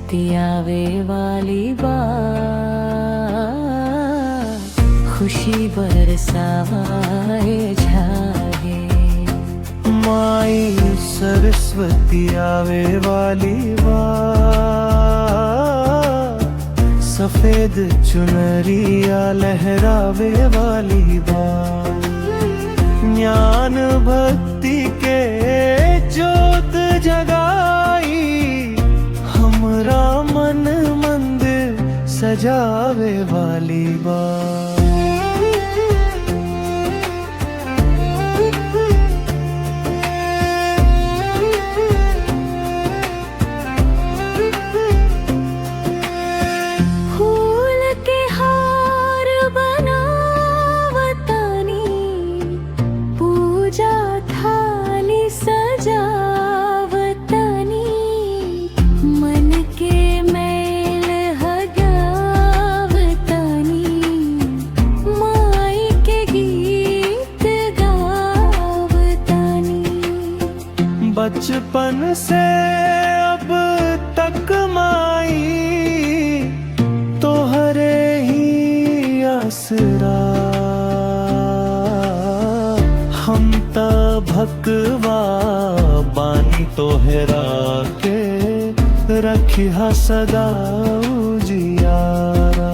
सरस्वती आवे वाली बात, खुशी बरसाए जागे। माई सरस्वती आवे वाली बात, सफेद चुनरिया लहरावे वाली बात, ज्ञान भक्ति के जोत जगाई, हमरा मन मंदिर सजावे वाली बात। फूल के हार बनावतानी, पूजा थाली सजावतानी, मन के मैल हगावतानी, माई के गीत गावतानी। बचपन से अब तक माई तोहरे ही आसरा, हम त भकवा बानी तोहरा के रखिया सदा उजियारा।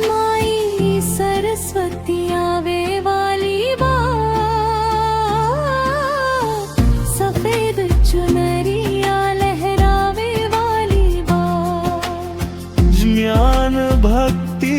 माई सरस्वती आवे वाली बात, सफेद चुनरिया लहरावे वाली बात, ज्ञान भक्ति